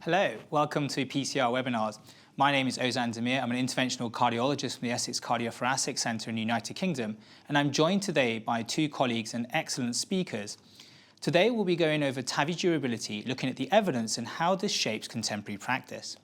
Hello, welcome to PCR webinars. My name is Ozan Demir. I'm an interventional cardiologist from the Essex Cardiothoracic Centre in the United Kingdom, and I'm joined today by two colleagues and excellent speakers. Today we'll be going over TAVI Durability, looking at the evidence and how this shapes contemporary practice.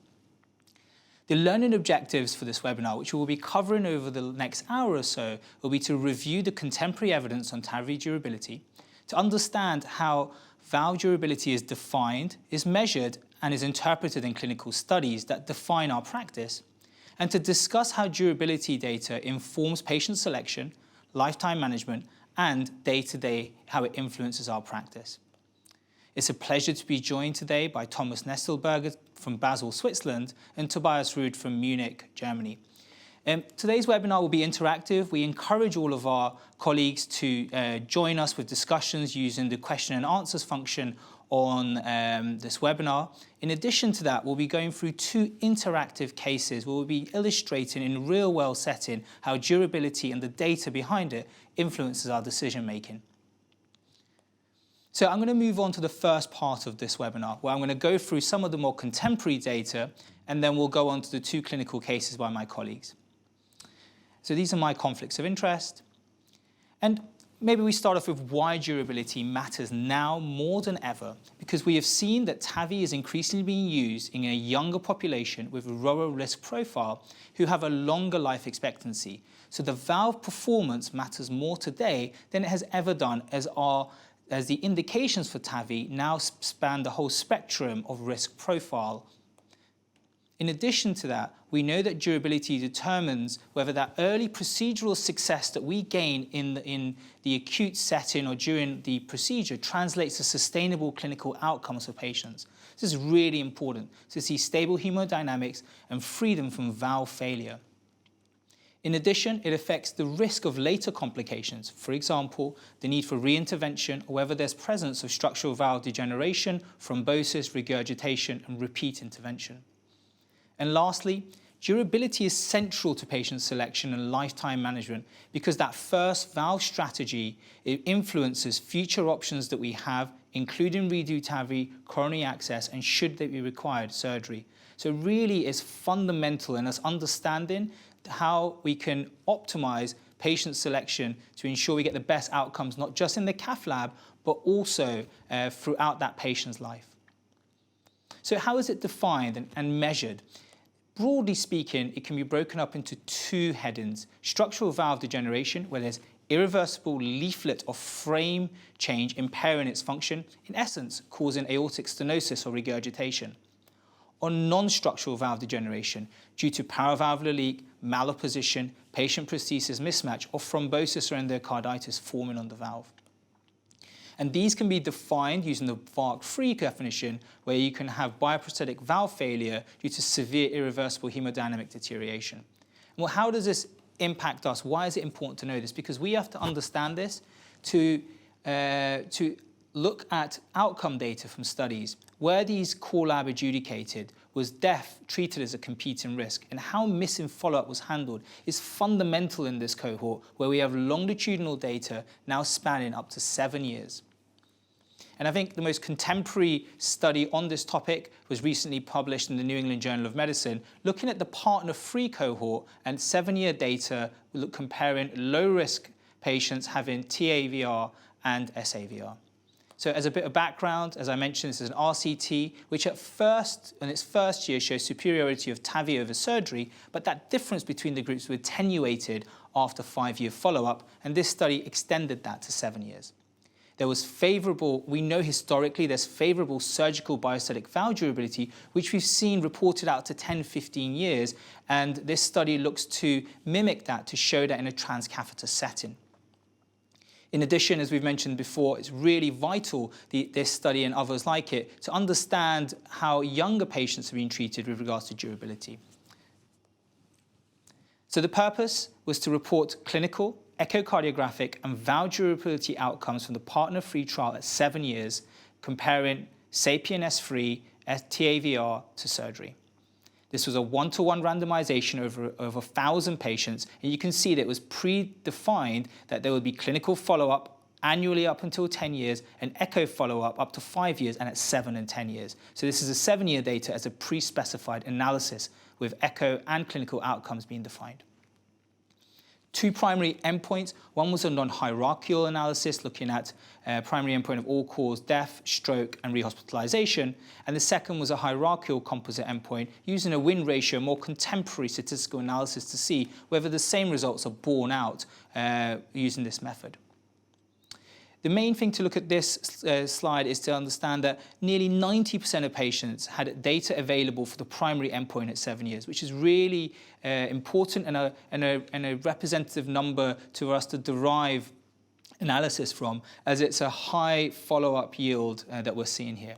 The learning objectives for this webinar, which we'll be covering over the next hour or so, will be to review the contemporary evidence on TAVI durability, to understand how valve durability is defined, is measured, and is interpreted in clinical studies that define our practice, and to discuss how durability data informs patient selection, lifetime management, and day-to-day how it influences our practice. It's a pleasure to be joined today by Thomas Nestelberger from Basel, Switzerland, and Tobias Rheude from Munich, Germany. Today's webinar will be interactive. We encourage all of our colleagues to join us with discussions using the question and answers function on this webinar. In addition to that, we'll be going through two interactive cases where we'll be illustrating in a real-world setting how durability and the data behind it influences our decision-making. So I'm going to move on to the first part of this webinar, where I'm going to go through some of the more contemporary data, and then we'll go on to the two clinical cases by my colleagues. So these are my conflicts of interest. And maybe we start off with why durability matters now more than ever, because we have seen that TAVI is increasingly being used in a younger population with a lower risk profile who have a longer life expectancy. So the valve performance matters more today than it has ever done, as the indications for TAVI now span the whole spectrum of risk profile. In addition to that, we know that durability determines whether that early procedural success that we gain in the acute setting or during the procedure translates to sustainable clinical outcomes for patients. This is really important to see stable hemodynamics and freedom from valve failure. In addition, it affects the risk of later complications, for example, the need for reintervention or whether there's presence of structural valve degeneration, thrombosis, regurgitation, and repeat intervention. And lastly, durability is central to patient selection and lifetime management because that first valve strategy, it influences future options that we have, including redo TAVI, coronary access, and should they be required, surgery. So it really is fundamental in us understanding how we can optimize patient selection to ensure we get the best outcomes, not just in the cath lab, but also throughout that patient's life. So how is it defined and measured? Broadly speaking, it can be broken up into two headings: structural valve degeneration, where there's irreversible leaflet or frame change impairing its function, in essence causing aortic stenosis or regurgitation; or non-structural valve degeneration due to paravalvular leak, malopposition, patient prosthesis mismatch, or thrombosis or endocarditis forming on the valve. And these can be defined using the VARC-3 definition, where you can have bioprosthetic valve failure due to severe irreversible hemodynamic deterioration. Well, how does this impact us? Why is it important to know this? Because we have to understand this to look at outcome data from studies. Where these core lab adjudicated was death treated as a competing risk, and how missing follow-up was handled is fundamental in this cohort, where we have longitudinal data now spanning up to 7 years. And I think the most contemporary study on this topic was recently published in the New England Journal of Medicine, looking at the partner-free cohort and 7-year data comparing low-risk patients having TAVR and SAVR. So as a bit of background, as I mentioned, this is an RCT, which at first, in its first year, shows superiority of TAVI over surgery, but that difference between the groups was attenuated after 5-year follow-up, and this study extended that to 7 years. There was favorable, we know historically there's favorable surgical biostatic valve durability, which we've seen reported out to 10, 15 years, and this study looks to mimic that to show that in a transcatheter setting. In addition, as we've mentioned before, it's really vital, this study and others like it, to understand how younger patients are being treated with regards to durability. So the purpose was to report clinical, echocardiographic, and valve durability outcomes from the partner-free trial at 7 years, comparing SAPIEN S3 TAVR to surgery. This was a one-to-one randomization over 1,000 patients, and you can see that it was predefined that there would be clinical follow-up annually up until 10 years, and echo follow-up up to 5 years, and at 7 and 10 years. So this is a 7-year data as a pre-specified analysis with echo and clinical outcomes being defined. 2 primary endpoints. One was a non-hierarchical analysis looking at primary endpoint of all-cause death, stroke, and rehospitalization. And the second was a hierarchical composite endpoint using a win ratio, more contemporary statistical analysis to see whether the same results are borne out using this method. The main thing to look at this slide is to understand that nearly 90% of patients had data available for the primary endpoint at 7 years, which is really important and a representative number to us to derive analysis from, as it's a high follow-up yield that we're seeing here.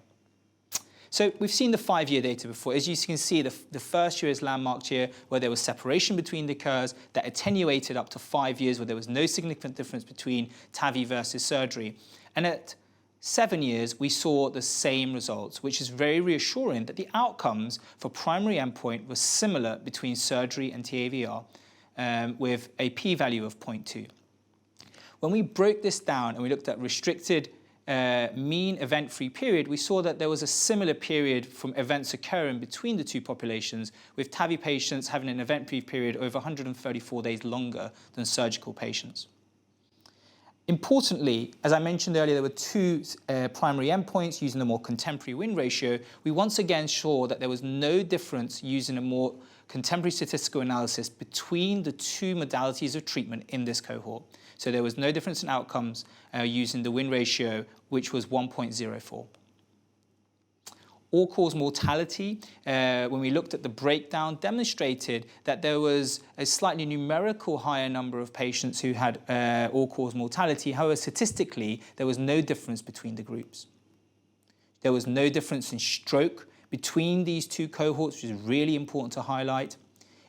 So we've seen the 5-year data before. As you can see, the first year is landmarked here, where there was separation between the curves that attenuated up to 5 years, where there was no significant difference between TAVI versus surgery. And at 7 years, we saw the same results, which is very reassuring that the outcomes for primary endpoint were similar between surgery and TAVR, with a p-value of 0.2. When we broke this down and we looked at restricted mean event-free period, we saw that there was a similar period from events occurring between the two populations, with TAVI patients having an event-free period over 134 days longer than surgical patients. Importantly, as I mentioned earlier, there were 2 primary endpoints using a more contemporary win ratio. We once again saw that there was no difference using a more contemporary statistical analysis between the 2 modalities of treatment in this cohort. So there was no difference in outcomes using the win ratio, which was 1.04. All-cause mortality, when we looked at the breakdown, demonstrated that there was a slightly numerical higher number of patients who had all-cause mortality. However, statistically, there was no difference between the groups. There was no difference in stroke between these 2 cohorts, which is really important to highlight.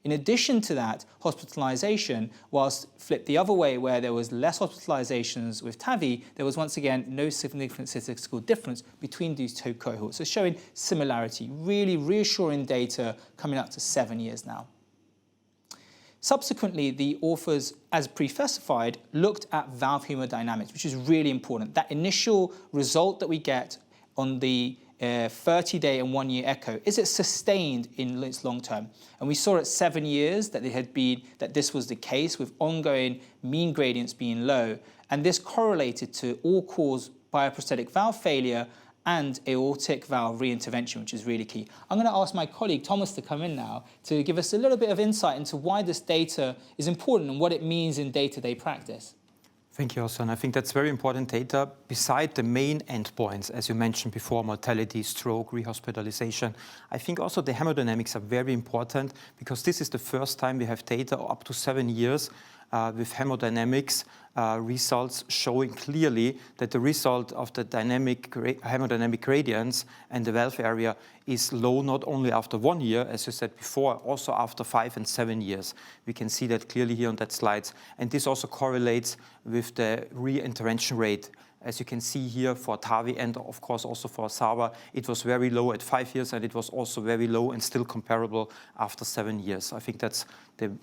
In addition to that, hospitalization, whilst flipped the other way, where there was less hospitalizations with TAVI, there was once again no significant statistical difference between these 2 cohorts. So showing similarity, really reassuring data coming up to 7 years now. Subsequently, the authors, as pre-specified, looked at valve hemodynamics, which is really important. That initial result that we get on the 30-day and 1-year echo, is it sustained in its long term? And we saw at 7 years that this was the case, with ongoing mean gradients being low, and this correlated to all-cause bioprosthetic valve failure and aortic valve reintervention, which is really key. I'm going to ask my colleague Thomas to come in now to give us a little bit of insight into why this data is important and what it means in day-to-day practice. Thank you, Ozan. I think that's very important data. Beside the main endpoints, as you mentioned before, mortality, stroke, rehospitalization, I think also the hemodynamics are very important, because this is the first time we have data up to 7 years with hemodynamics results showing clearly that the result of the hemodynamic gradients and the valve area is low not only after 1 year, as you said before, also after 5 and 7 years. We can see that clearly here on that slide. And this also correlates with the re-intervention rate. As you can see here for TAVI and of course also for SAVA, it was very low at 5 years, and it was also very low and still comparable after 7 years. I think that's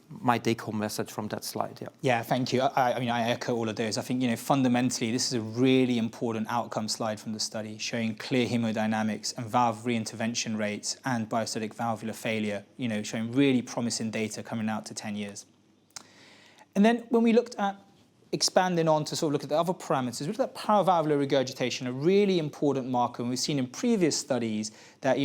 my take-home message from that slide. Yeah, thank you. I mean, I echo all of those. I think, fundamentally, this is a really important outcome slide from the study, showing clear hemodynamics and valve reintervention rates and biostatic valvular failure, showing really promising data coming out to 10 years. And then when we looked at expanding on to sort of look at the other parameters, we looked at paravalvular regurgitation, a really important marker, and we've seen in previous studies that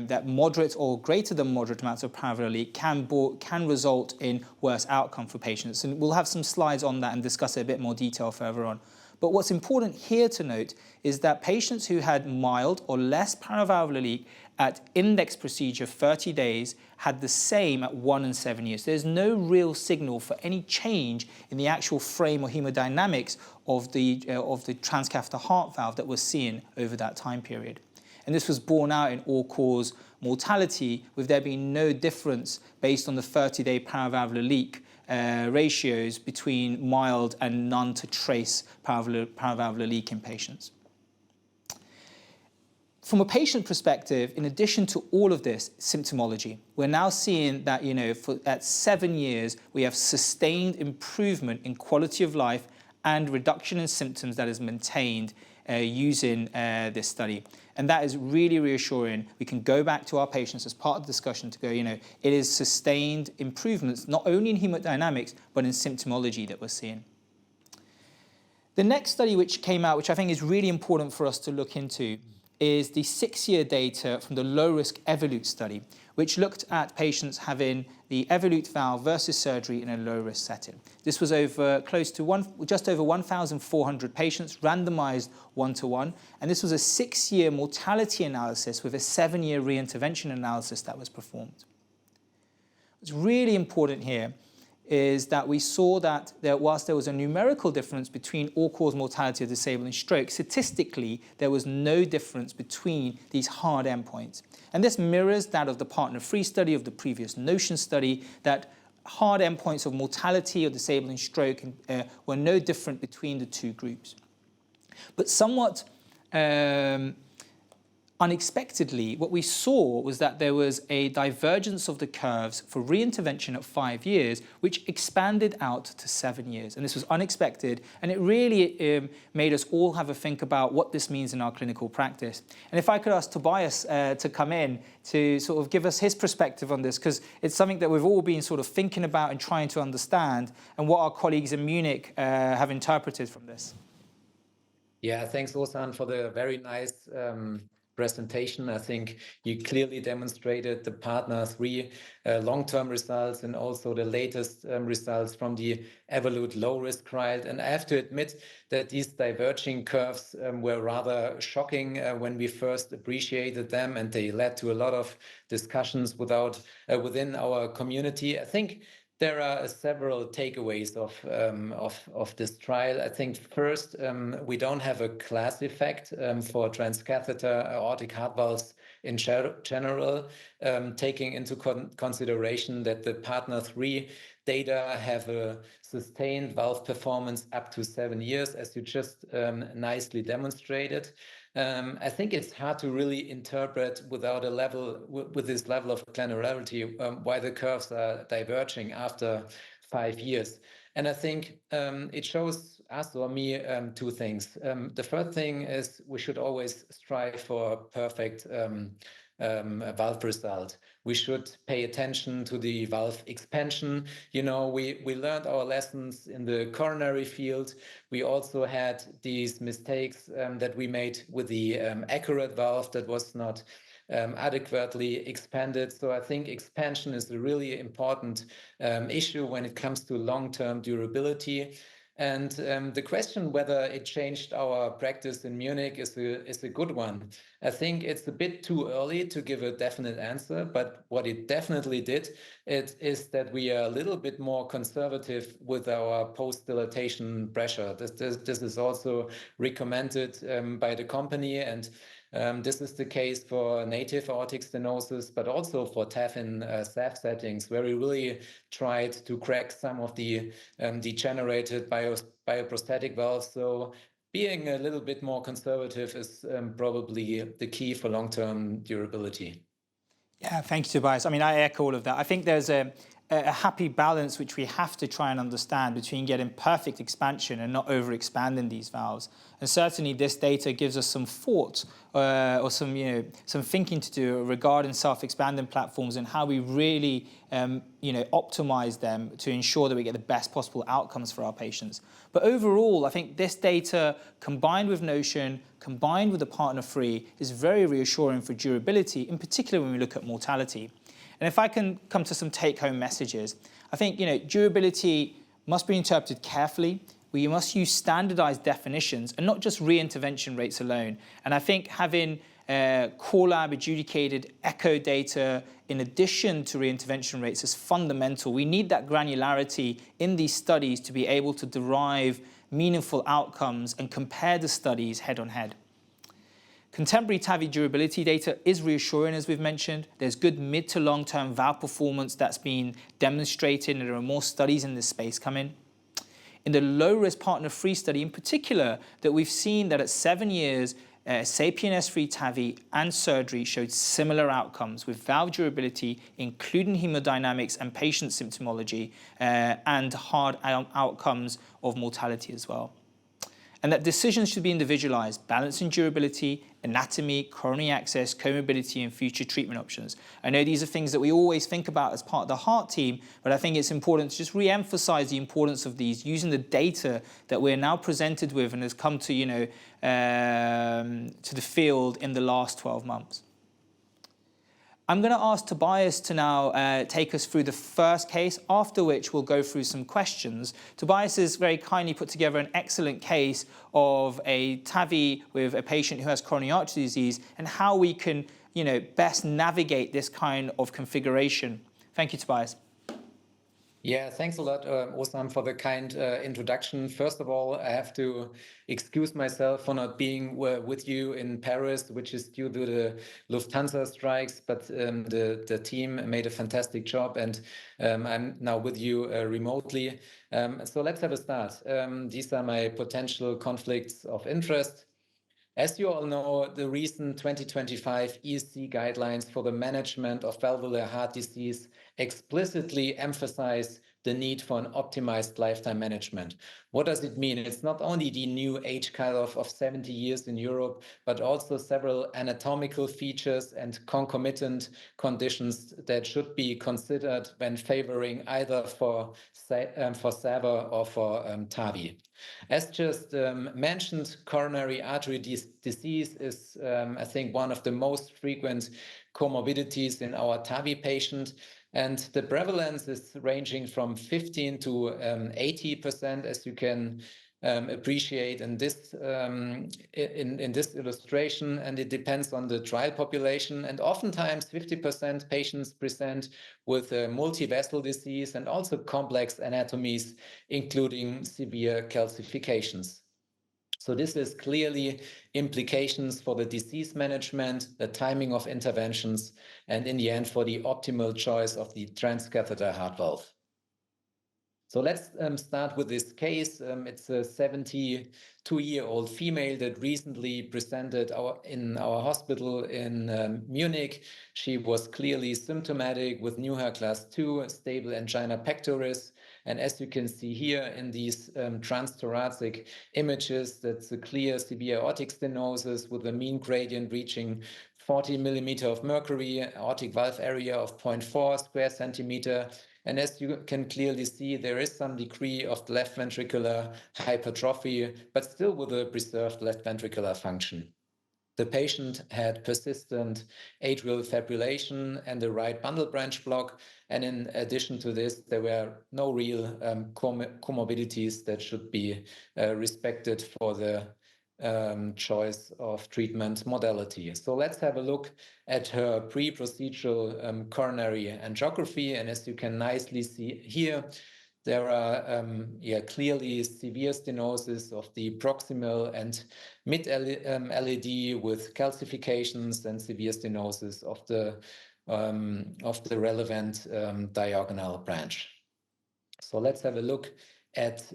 that moderate or greater than moderate amounts of paravalvular leak can result in worse outcome for patients, and we'll have some slides on that and discuss it in a bit more detail further on. But what's important here to note is that patients who had mild or less paravalvular leak at index procedure 30 days had the same at 1 and 7 years. There's no real signal for any change in the actual frame or hemodynamics of the transcatheter heart valve that we're seeing over that time period. And this was borne out in all-cause mortality, with there being no difference based on the 30-day paravalvular leak ratios between mild and none to trace paravalvular leak in patients. From a patient perspective, in addition to all of this symptomology, we're now seeing that at 7 years, we have sustained improvement in quality of life and reduction in symptoms that is maintained using this study. And that is really reassuring. We can go back to our patients as part of the discussion to go, it is sustained improvements, not only in hemodynamics, but in symptomology that we're seeing. The next study which came out, which I think is really important for us to look into, is the 6-year data from the low-risk Evolute study, which looked at patients having the Evolute valve versus surgery in a low-risk setting. This was over just over 1,400 patients, randomized 1-to-1, and this was a 6-year mortality analysis with a 7-year reintervention analysis that was performed. What's really important here is that we saw that whilst there was a numerical difference between all-cause mortality of disabling stroke, statistically, there was no difference between these hard endpoints. And this mirrors that of the partner-free study of the previous Notion study, that hard endpoints of mortality or disabling stroke were no different between the two groups. But somewhat unexpectedly, what we saw was that there was a divergence of the curves for reintervention at 5 years, which expanded out to 7 years. And this was unexpected, and it really made us all have a think about what this means in our clinical practice. And if I could ask Tobias to come in to sort of give us his perspective on this, because it's something that we've all been sort of thinking about and trying to understand, and what our colleagues in Munich have interpreted from this. Yeah, thanks, Ozan, for the very nice presentation. I think you clearly demonstrated the partner 3 long-term results and also the latest results from the Evolute low-risk trial. And I have to admit that these diverging curves were rather shocking when we first appreciated them, and they led to a lot of discussions within our community. I think there are several takeaways of this trial. I think first, we don't have a class effect for transcatheter aortic heart valves in general, taking into consideration that the partner 3 data have a sustained valve performance up to 7 years, as you just nicely demonstrated. I think it's hard to really interpret with this level of granularity why the curves are diverging after 5 years. And I think it shows us or me 2 things. The first thing is we should always strive for a perfect valve result. We should pay attention to the valve expansion. We learned our lessons in the coronary field. We also had these mistakes that we made with the accurate valve that was not adequately expanded. So I think expansion is a really important issue when it comes to long-term durability. And the question whether it changed our practice in Munich is a good one. I think it's a bit too early to give a definite answer, but what it definitely did is that we are a little bit more conservative with our post-dilatation pressure. This is also recommended by the company, and this is the case for native aortic stenosis, but also for TAV in SAF settings, where we really tried to crack some of the degenerated bioprosthetic valves. So being a little bit more conservative is probably the key for long-term durability. Yeah, thank you, Tobias. I mean, I echo all of that. I think there's a happy balance which we have to try and understand between getting perfect expansion and not over-expanding these valves. And certainly this data gives us some thought or some thinking to do regarding self-expanding platforms and how we really optimize them to ensure that we get the best possible outcomes for our patients. But overall, I think this data, combined with Notion, combined with the partner 3, is very reassuring for durability, in particular when we look at mortality. And if I can come to some take-home messages, I think durability must be interpreted carefully. We must use standardized definitions and not just reintervention rates alone. And I think having core lab adjudicated echo data in addition to reintervention rates is fundamental. We need that granularity in these studies to be able to derive meaningful outcomes and compare the studies head on head. Contemporary TAVI durability data is reassuring, as we've mentioned. There's good mid to long-term valve performance that's been demonstrated, and there are more studies in this space coming. In the low-risk partner-free study in particular, that we've seen that at 7 years, SAPIEN S3 TAVI and surgery showed similar outcomes with valve durability, including hemodynamics and patient symptomology, and hard outcomes of mortality as well. and that decisions should be individualized, balancing durability, anatomy, coronary access, comorbidity, and future treatment options. I know these are things that we always think about as part of the heart team, but I think it's important to just re-emphasize the importance of these, using the data that we're now presented with and has come to, to the field in the last 12 months. I'm going to ask Tobias to now take us through the first case, after which we'll go through some questions. Tobias has very kindly put together an excellent case of a TAVI with a patient who has coronary artery disease and how we can, best navigate this kind of configuration. Thank you, Tobias. Yeah, thanks a lot, Ozan, for the kind introduction. First of all, I have to excuse myself for not being with you in Paris, which is due to the Lufthansa strikes, but the team made a fantastic job, and I'm now with you remotely. So let's have a start. These are my potential conflicts of interest. As you all know, the recent 2025 ESC guidelines for the management of valvular heart disease explicitly emphasize the need for an optimized lifetime management. What does it mean? It's not only the new age cutoff of 70 years in Europe, but also several anatomical features and concomitant conditions that should be considered when favoring either for SAVR or for TAVI. As just mentioned, coronary artery disease is, I think, one of the most frequent comorbidities in our TAVI patient. And the prevalence is ranging from 15 to 80%, as you can appreciate in this illustration, and it depends on the trial population. And oftentimes 50% patients present with multi-vessel disease and also complex anatomies, including severe calcifications. So this is clearly implications for the disease management, the timing of interventions, and in the end for the optimal choice of the transcatheter heart valve. So let's start with this case. It's a 72-year-old female that recently presented in our hospital in Munich. She was clearly symptomatic with Neuher class 2, stable angina pectoris. And as you can see here in these transthoracic images, that's a clear severe aortic stenosis with a mean gradient reaching 40 millimeter of mercury, aortic valve area of 0.4 square centimeter. And as you can clearly see, there is some degree of left ventricular hypertrophy, but still with a preserved left ventricular function. The patient had persistent atrial fibrillation and a right bundle branch block. And in addition to this, there were no real comorbidities that should be respected for the choice of treatment modality. So let's have a look at her pre-procedural coronary angiography. And as you can nicely see here, there are clearly severe stenosis of the proximal and mid LAD with calcifications and severe stenosis of the relevant diagonal branch. So let's have a look at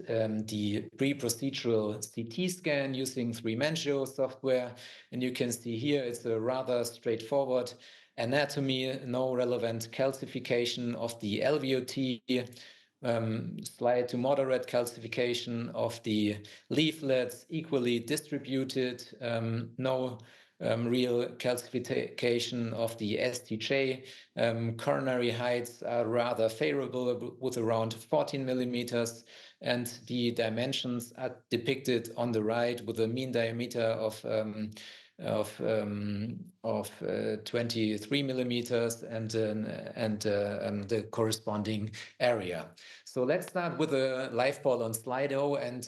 the pre-procedural CT scan using 3-Mangio software. And you can see here it's a rather straightforward anatomy, no relevant calcification of the LVOT, slight to moderate calcification of the leaflets, equally distributed, no real calcification of the STJ. Coronary heights are rather favorable with around 14 millimeters, and the dimensions are depicted on the right with a mean diameter of 23 millimeters and the corresponding area. So let's start with a live ball on Slido, and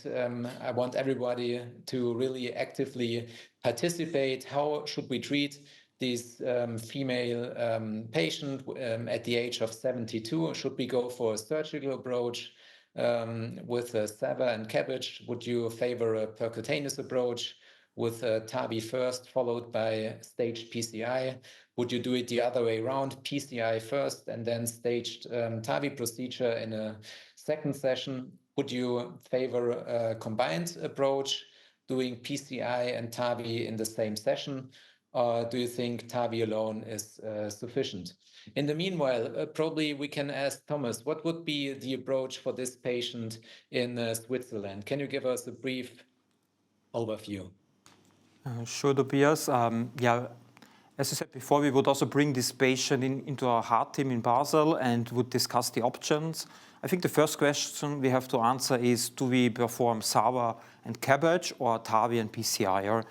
I want everybody to really actively participate. How should we treat this female patient at the age of 72? Should we go for a surgical approach with a SAVR and CABG? Would you favor a percutaneous approach with TAVI first, followed by staged PCI? Would you do it the other way around, PCI first and then staged TAVI procedure in a second session? Would you favor a combined approach, doing PCI and TAVI in the same session? Or do you think TAVI alone is sufficient? In the meanwhile, probably we can ask Thomas, what would be the approach for this patient in Switzerland? Can you give us a brief overview. Sure, Tobias. Yeah, as I said before, we would also bring this patient into our heart team in Basel and would discuss the options. I think the first question we have to answer is, do we perform SAVA and CABG or TAVI and PCI?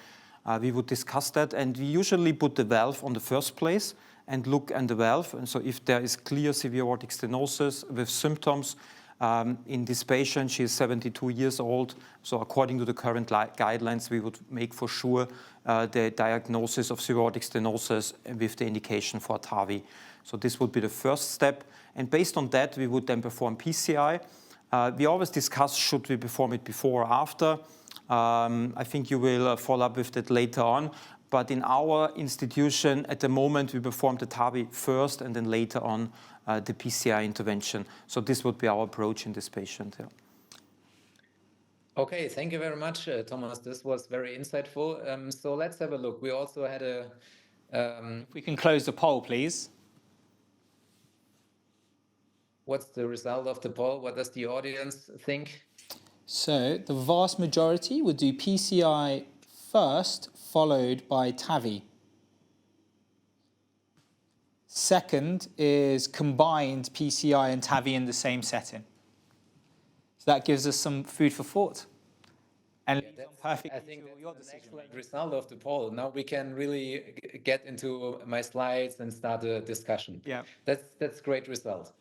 We would discuss that, and we usually put the valve on the first place and look at the valve. And so if there is clear severe aortic stenosis with symptoms, in this patient, she is 72 years old, so according to the current guidelines, we would make for sure the diagnosis of severe aortic stenosis with the indication for TAVI. So this would be the first step, and based on that, we would then perform PCI. We always discuss, should we perform it before or after? I think you will follow up with that later on. But in our institution, at the moment, we perform the TAVI first and then later on the PCI intervention. So this would be our approach in this patient. Yeah. Okay, thank you very much, Thomas. This was very insightful. So let's have a look. We also had a... If we can close the poll, please. What's the result of the poll? What does the audience think? So the vast majority would do PCI first, followed by TAVI. Second is combined PCI and TAVI in the same setting. So that gives us some food for thought. And Yeah, I think that's an excellent result of the poll. Now we can really get into my slides and start a discussion. Yeah, that's great result.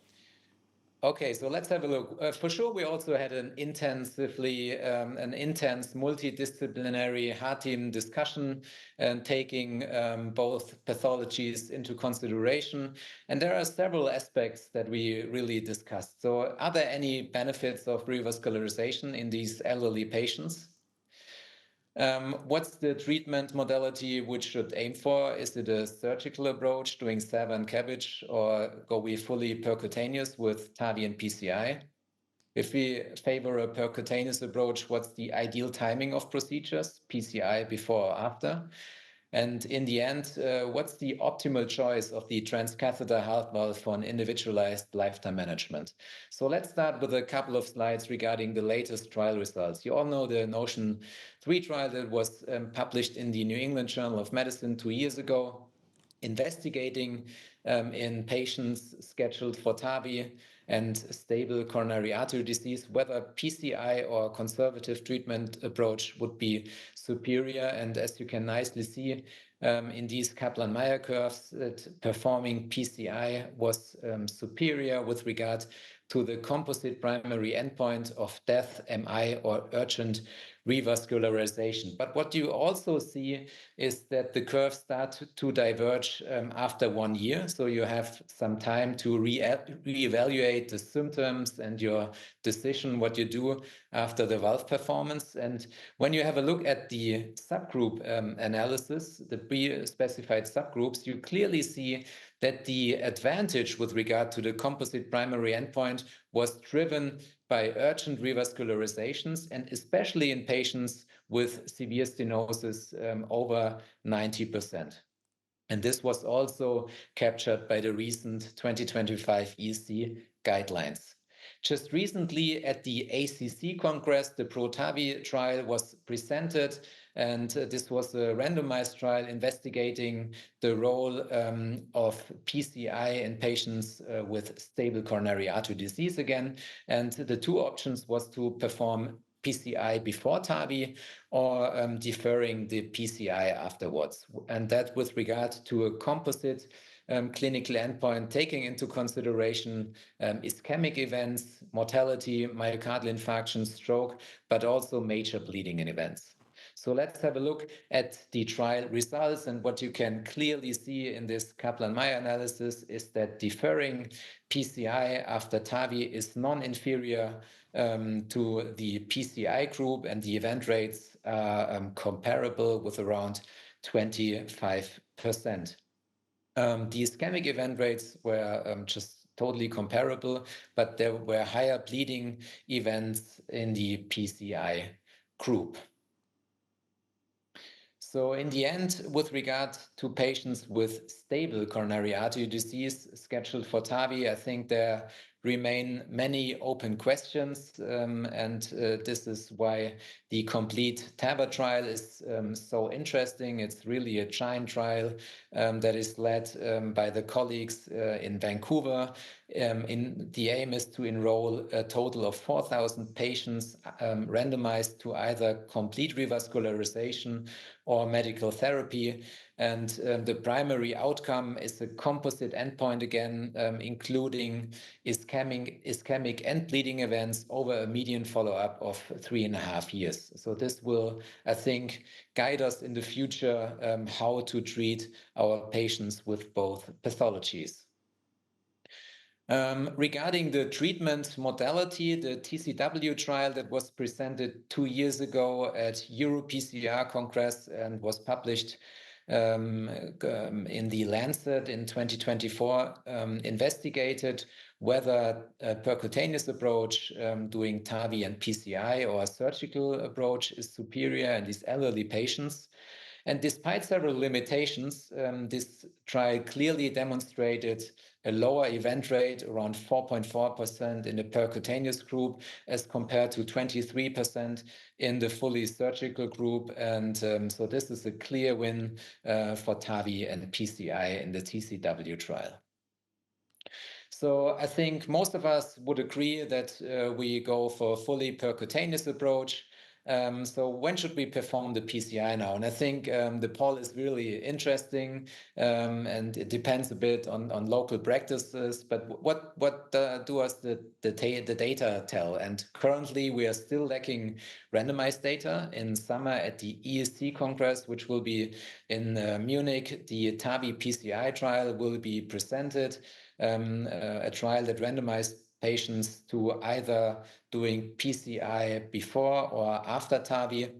Okay, so let's have a look. For sure, we also had an intense multidisciplinary heart team discussion, taking both pathologies into consideration. And there are several aspects that we really discussed. So are there any benefits of revascularization in these elderly patients? What's the treatment modality which should aim for? Is it a surgical approach doing SAVA and CABG, or go we fully percutaneous with TAVI and PCI? If we favor a percutaneous approach, what's the ideal timing of procedures, PCI before or after? And in the end, what's the optimal choice of the transcatheter heart valve for an individualized lifetime management? So let's start with a couple of slides regarding the latest trial results. You all know the Notion 3 trial that was published in the New England Journal of Medicine 2 years ago, investigating in patients scheduled for TAVI and stable coronary artery disease, whether PCI or conservative treatment approach would be superior. And as you can nicely see in these Kaplan-Meier curves, that performing PCI was superior with regard to the composite primary endpoint of death, MI, or urgent revascularization. But what you also see is that the curves start to diverge after 1 year. So you have some time to reevaluate the symptoms and your decision what you do after the valve performance. And when you have a look at the subgroup analysis, the pre-specified subgroups, you clearly see that the advantage with regard to the composite primary endpoint was driven by urgent revascularizations, and especially in patients with severe stenosis over 90%. And this was also captured by the recent 2025 EC guidelines. Just recently at the ACC Congress, the PRO-TAVI trial was presented, and this was a randomized trial investigating the role of PCI in patients with stable coronary artery disease again. And the two options was to perform PCI before TAVI or deferring the PCI afterwards. And that with regard to a composite clinical endpoint, taking into consideration ischemic events, mortality, myocardial infarction, stroke, but also major bleeding events. So let's have a look at the trial results. And what you can clearly see in this Kaplan-Meier analysis is that deferring PCI after TAVI is non-inferior to the PCI group, and the event rates are comparable with around 25%. The ischemic event rates were just totally comparable, but there were higher bleeding events in the PCI group. So in the end, with regard to patients with stable coronary artery disease scheduled for TAVI, I think there remain many open questions, and this is why the complete TAVI trial is so interesting. It's really a giant trial that is led by the colleagues in Vancouver. The aim is to enroll a total of 4,000 patients randomized to either complete revascularization or medical therapy. And the primary outcome is a composite endpoint again, including ischemic and bleeding events over a median follow-up of 3.5 years. So this will, I think, guide us in the future how to treat our patients with both pathologies. Regarding the treatment modality, the TCW trial that was presented 2 years ago at EuroPCR Congress and was published in the Lancet in 2024, investigated whether a percutaneous approach doing TAVI and PCI or a surgical approach is superior in these elderly patients. And despite several limitations, this trial clearly demonstrated a lower event rate, around 4.4% in the percutaneous group, as compared to 23% in the fully surgical group. And so this is a clear win for TAVI and PCI in the TCW trial. So I think most of us would agree that we go for a fully percutaneous approach. So when should we perform the PCI now? And I think the poll is really interesting, and it depends a bit on local practices. But what do us the data tell? And currently we are still lacking randomized data. In summer at the ESC Congress, which will be in Munich, the TAVI PCI trial will be presented, a trial that randomized patients to either doing PCI before or after TAVI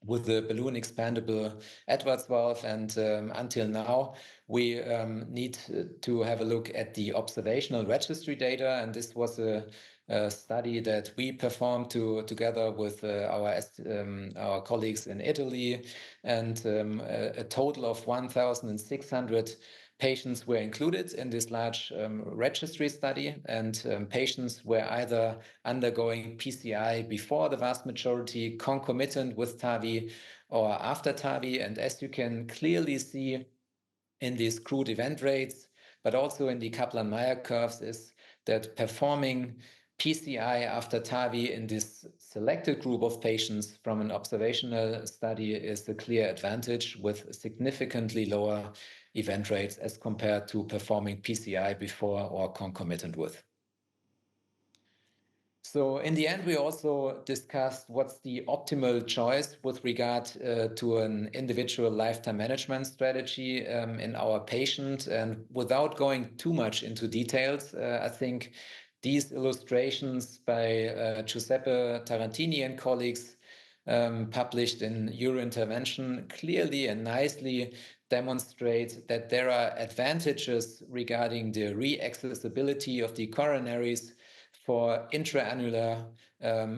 with the balloon expandable Edwards valve. And until now, we need to have a look at the observational registry data. And this was a study that we performed together with our colleagues in Italy. And a total of 1,600 patients were included in this large registry study, and patients were either undergoing PCI before, the vast majority, concomitant with TAVI, or after TAVI. And as you can clearly see in these crude event rates, but also in the Kaplan-Meier curves, is that performing PCI after TAVI in this selected group of patients from an observational study is a clear advantage, with significantly lower event rates as compared to performing PCI before or concomitant with. So in the end, we also discussed what's the optimal choice with regard to an individual lifetime management strategy in our patient. And without going too much into details, I think these illustrations by Giuseppe Tarantini and colleagues published in Eurointervention clearly and nicely demonstrate that there are advantages regarding the re-accessibility of the coronaries for intraannular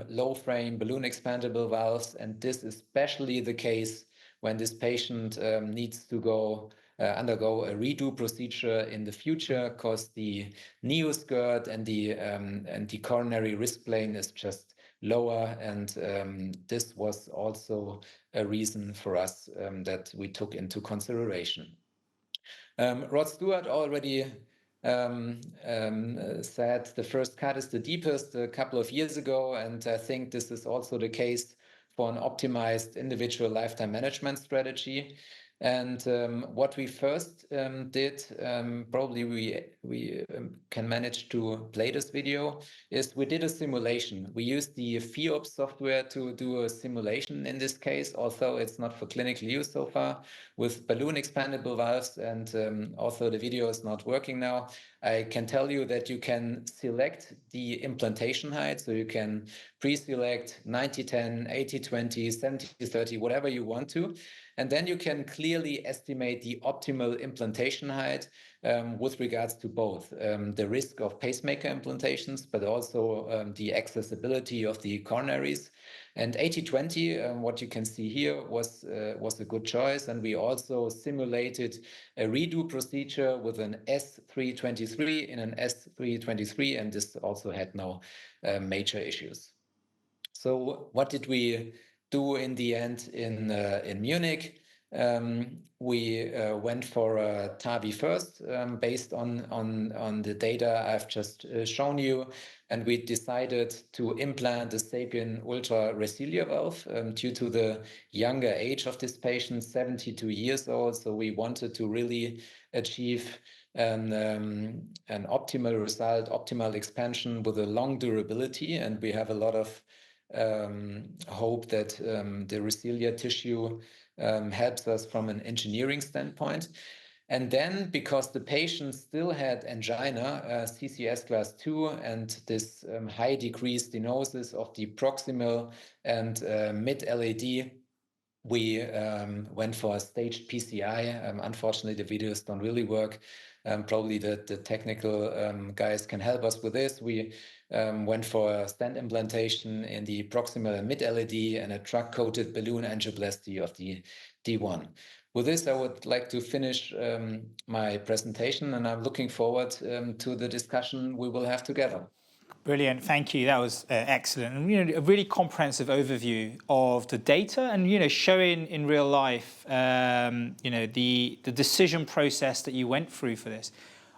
low frame balloon expandable valves. And this is especially the case when this patient needs to undergo a redo procedure in the future, because the neoskirt and the coronary risk plane is just lower. And this was also a reason for us that we took into consideration. Rod Stewart already said the first cut is the deepest a couple of years ago, and I think this is also the case for an optimized individual lifetime management strategy. And what we first did, probably we can manage to play this video, is we did a simulation. We used the FEOPS software to do a simulation in this case, although it's not for clinical use so far, with balloon expandable valves. And also the video is not working now. I can tell you that you can select the implantation height. So you can pre-select 90-10, 80-20, 70-30, whatever you want to. And then you can clearly estimate the optimal implantation height with regards to both the risk of pacemaker implantations, but also the accessibility of the coronaries. And 80-20, what you can see here, was a good choice. And we also simulated a redo procedure with an S323 in an S323, and this also had no major issues. So what did we do in the end in Munich? We went for a TAVI first, based on the data I've just shown you, and we decided to implant the SAPIEN Ultra Resilia valve due to the younger age of this patient, 72 years old. So we wanted to really achieve an optimal result, optimal expansion with a long durability, and we have a lot of hope that the Resilia tissue helps us from an engineering standpoint. And then, because the patient still had angina, CCS class 2, and this high degree stenosis of the proximal and mid-LAD, we went for a staged PCI. Unfortunately, the videos don't really work. Probably the technical guys can help us with this. We went for a stent implantation in the proximal and mid-LAD and a drug-coated balloon angioplasty of the D1. With this, I would like to finish my presentation, and I'm looking forward to the discussion we will have together. Brilliant, thank you. That was excellent, and a really comprehensive overview of the data, and showing in real life, the decision process that you went through for this.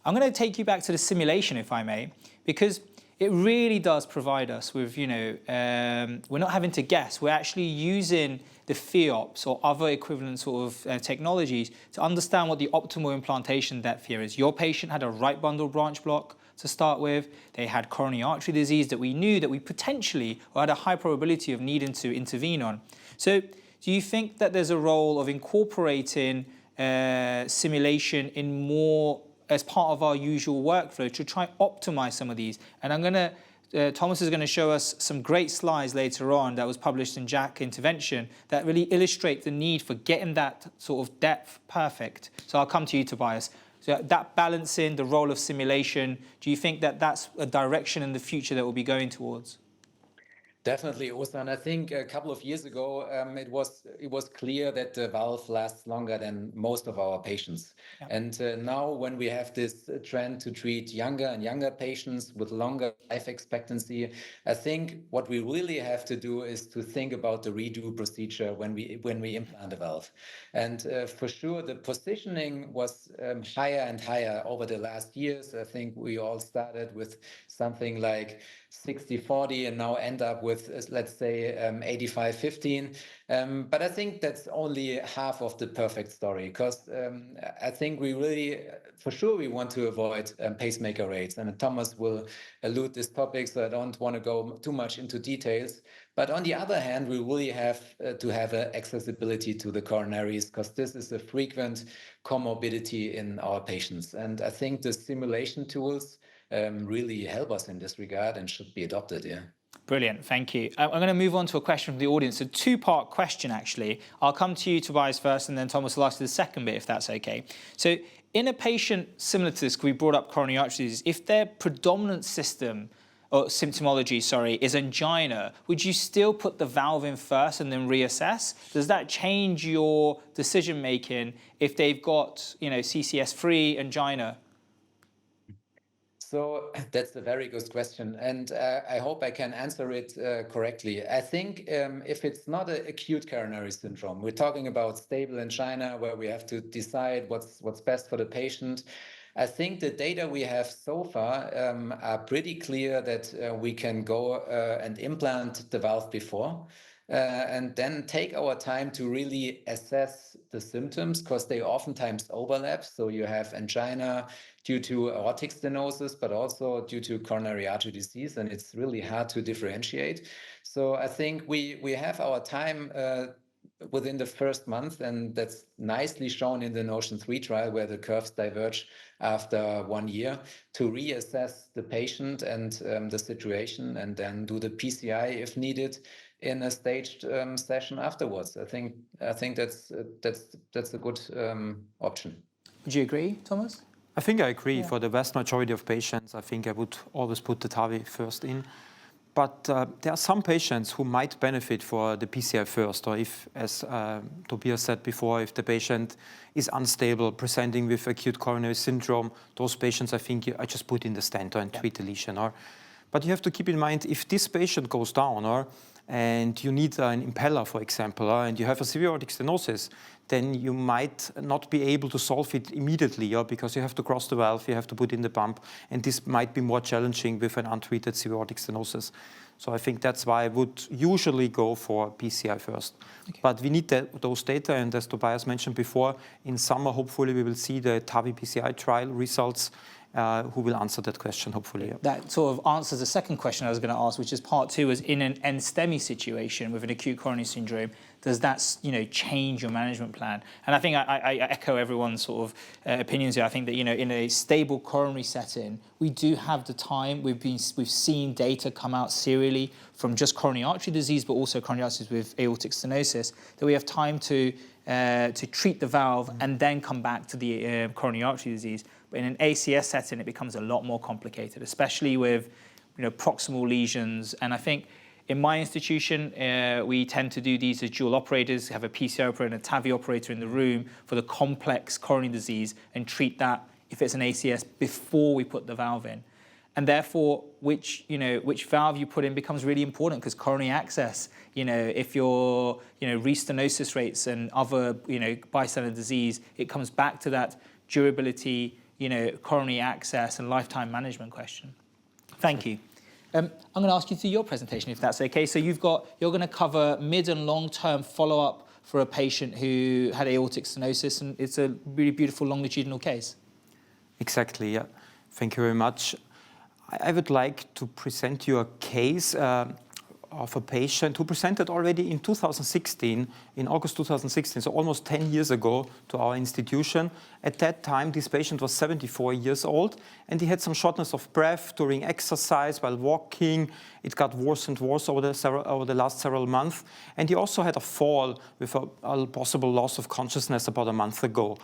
I'm going to take you back to the simulation, if I may, because it really does provide us with, we're not having to guess. We're actually using the FEOPS or other equivalent sort of technologies to understand what the optimal implantation depth here is. Your patient had a right bundle branch block to start with. They had coronary artery disease that we knew that we potentially or had a high probability of needing to intervene on. So do you think that there's a role of incorporating simulation in more as part of our usual workflow to try and optimize some of these? And I'm going to Thomas is going to show us some great slides later on that was published in JACC Intervention that really illustrate the need for getting that sort of depth perfect. So I'll come to you, Tobias. So that balancing the role of simulation, do you think that that's a direction in the future that we'll be going towards? Definitely, Ozan. I think a couple of years ago, it was clear that the valve lasts longer than most of our patients. Yeah. And now when we have this trend to treat younger and younger patients with longer life expectancy, I think what we really have to do is to think about the redo procedure when we implant a valve. And for sure, the positioning was higher and higher over the last years. I think we all started with something like 60-40 and now end up with, let's say, 85-15. But I think that's only half of the perfect story, because I think we really, for sure, we want to avoid pacemaker rates. And Thomas will allude this topic, so I don't want to go too much into details. But on the other hand, we really have to have accessibility to the coronaries, because this is a frequent comorbidity in our patients. And I think the simulation tools really help us in this regard and should be adopted. Yeah. Brilliant, thank you. I'm going to move on to a question from the audience, a two-part question actually. I'll come to you, Tobias, first, and then Thomas will ask you the second bit, if that's okay. So in a patient similar to this, we brought up coronary artery disease, if their predominant symptomology, is angina, would you still put the valve in first and then reassess? Does that change your decision-making if they've got, CCS-free angina? So that's a very good question, and I hope I can answer it correctly. I think if it's not an acute coronary syndrome, we're talking about stable angina where we have to decide what's best for the patient. I think the data we have so far are pretty clear that we can go and implant the valve before. And then take our time to really assess the symptoms, because they oftentimes overlap. So you have angina due to aortic stenosis, but also due to coronary artery disease, and it's really hard to differentiate. So I think we have our time within the first month, and that's nicely shown in the Notion 3 trial, where the curves diverge after 1 year, to reassess the patient and the situation, and then do the PCI if needed. in a staged session afterwards. I think that's a good option. Would you agree, Thomas? I think I agree. Yeah. For the vast majority of patients, I think I would always put the TAVI first in. But there are some patients who might benefit for the PCI first, or if, as Tobias said before, if the patient is unstable, presenting with acute coronary syndrome, those patients, I think I just put in the stent and treat the lesion. But you have to keep in mind, if this patient goes down, and you need an impeller, for example, and you have a severe aortic stenosis, then you might not be able to solve it immediately, because you have to cross the valve, you have to put in the pump, and this might be more challenging with an untreated severe aortic stenosis. So I think that's why I would usually go for PCI first. Okay. But we need those data, and as Tobias mentioned before, in summer, hopefully we will see the TAVI PCI trial results, who will answer that question, hopefully. That sort of answers the second question I was going to ask, which is part two, is in an NSTEMI situation with an acute coronary syndrome, does that change your management plan? And I think I echo everyone's sort of opinions here. I think that in a stable coronary setting, we do have the time. We've seen data come out serially from just coronary artery disease, but also coronary artery disease with aortic stenosis, that we have time to treat the valve and then come back to the coronary artery disease. But in an ACS setting, it becomes a lot more complicated, especially with proximal lesions. And I think in my institution, we tend to do these as dual operators, have a PCI operator and a TAVI operator in the room for the complex coronary disease and treat that, if it's an ACS, before we put the valve in. And therefore, which valve you put in becomes really important, because coronary access, if your restenosis rates and other bystander disease, it comes back to that durability, coronary access and lifetime management question. Thank you. I'm going to ask you through your presentation, if that's okay. So you're going to cover mid and long-term follow-up for a patient who had aortic stenosis, and it's a really beautiful longitudinal case. Exactly, yeah. Thank you very much. I would like to present you a case of a patient who presented already in 2016, in August 2016, so almost 10 years ago, to our institution. At that time, this patient was 74 years old, and he had some shortness of breath during exercise, while walking. It got worse and worse over the last several months. And he also had a fall with a possible loss of consciousness about a month ago.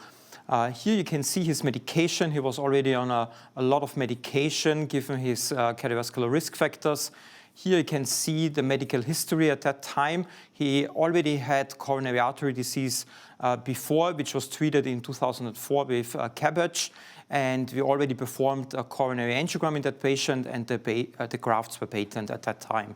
Here you can see his medication. He was already on a lot of medication, given his cardiovascular risk factors. Here you can see the medical history at that time. He already had coronary artery disease before, which was treated in 2004 with CABG. And we already performed a coronary angiogram in that patient, and the grafts were patent at that time.